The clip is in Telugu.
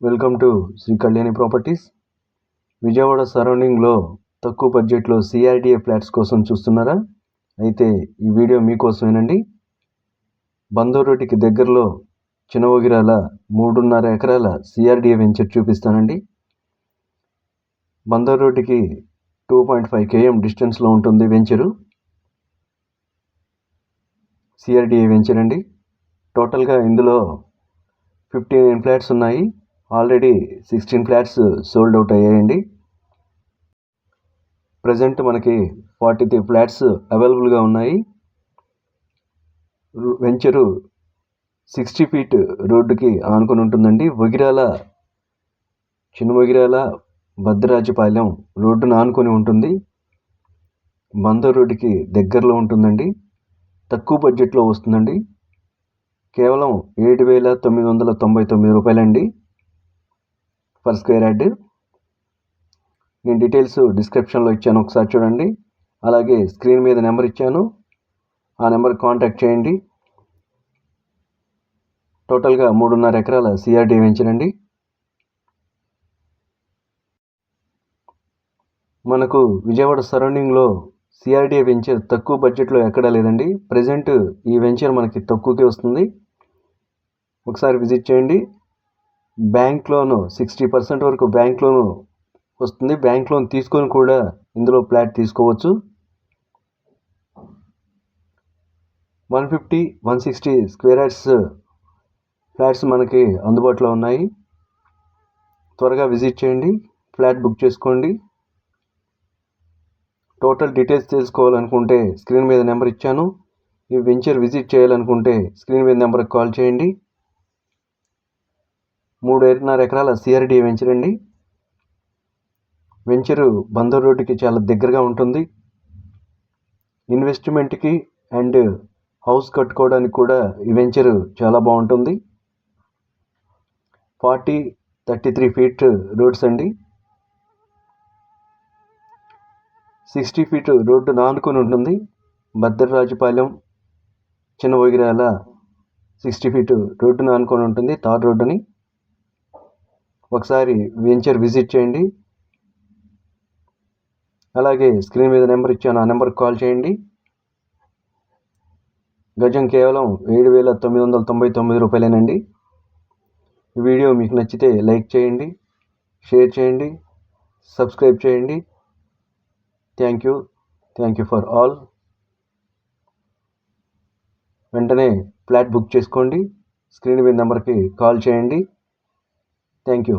Welcome to Shri Kalyani properties. Vijayawada సరౌండింగ్లో తక్కువ బడ్జెట్లో సిఆర్డిఏ ఫ్లాట్స్ కోసం చూస్తున్నారా? అయితే ఈ వీడియో మీకోసమేనండి. బందర్ రోడ్డుకి దగ్గరలో చినవగిరాల 3.5 ఎకరాల సిఆర్డిఏ వెంచర్ చూపిస్తానండి. బందర్ రోడ్డుకి 2.5 km డిస్టెన్స్లో ఉంటుంది వెంచరు. సిఆర్డిఏ వెంచర్ అండి. టోటల్గా ఇందులో 59 ఫ్లాట్స్ ఉన్నాయి. ఆల్రెడీ 16 ఫ్లాట్స్ సోల్డ్ అవుట్ అయ్యాయండి. ప్రజెంట్ మనకి 43 ఫ్లాట్స్ అవైలబుల్గా ఉన్నాయి. వెంచరు 60 feet రోడ్డుకి ఆనుకొని ఉంటుందండి. చిన్న వగిరాల భద్రాజపాలెం రోడ్డును ఆనుకొని ఉంటుంది. బందర్ రోడ్డుకి దగ్గరలో ఉంటుందండి. తక్కువ బడ్జెట్లో వస్తుందండి. కేవలం 7,999 రూపాయలండి పర్ స్క్వేర్ యార్డ్. నేను డీటెయిల్స్ డిస్క్రిప్షన్లో ఇచ్చాను, ఒకసారి చూడండి. అలాగే స్క్రీన్ మీద నెంబర్ ఇచ్చాను, ఆ నెంబర్ కాంటాక్ట్ చేయండి. టోటల్గా 3.5 ఎకరాల సిఆర్డీ వెంచర్ అండి. మనకు విజయవాడ సరౌండింగ్లో సిఆర్డీఏ వెంచర్ తక్కువ బడ్జెట్లో ఎక్కడా లేదండి. ప్రజెంట్ ఈ వెంచర్ మనకి తక్కువకే వస్తుంది. ఒకసారి విజిట్ చేయండి. బ్యాంక్ లోను 60% వరకు బ్యాంక్ లోను వస్తుంది. బ్యాంక్ లోన్ తీసుకొని కూడా ఇందులో ఫ్లాట్ తీసుకోవచ్చు. 150-160 స్క్వేర్ యార్డ్స్ ఫ్లాట్స్ మనకి అందుబాటులో ఉన్నాయి. త్వరగా విజిట్ చేయండి, ఫ్లాట్ బుక్ చేసుకోండి. టోటల్ డీటెయిల్స్ తెలుసుకోవాలనుకుంటే స్క్రీన్ మీద నెంబర్ ఇచ్చాను. ఈ వెంచర్ విజిట్ చేయాలనుకుంటే స్క్రీన్ మీద నెంబర్కి కాల్ చేయండి. 3.5 ఎకరాల సిఆర్డీ వెంచర్ అండి. వెంచరు బందర్ రోడ్డుకి చాలా దగ్గరగా ఉంటుంది. ఇన్వెస్ట్మెంట్కి అండ్ హౌస్ కట్టుకోవడానికి కూడా ఈ వెంచరు చాలా బాగుంటుంది. 33 feet రోడ్స్ అండి. 60 feet రోడ్డు ఆనుకొని ఉంటుంది. భద్రరాజపాలెం చిన్న వగిరాల 60 feet రోడ్డును ఆనుకొని ఉంటుంది, తార్ రోడ్డుని. ఒకసారి వెంచర్ విజిట్ చేయండి. అలాగే స్క్రీన్ మీద నెంబర్ ఇచ్చాను, ఆ నెంబర్కి కాల్ చేయండి. గజం కేవలం 7,999 రూపాయలేనండి. ఈ వీడియో మీకు నచ్చితే లైక్ చేయండి, షేర్ చేయండి, సబ్స్క్రైబ్ చేయండి. Thank you for all. వెంటనే ఫ్లాట్ బుక్ చేసుకోండి. స్క్రీన్ మీద నెంబర్కి కాల్ చేయండి. Thank you.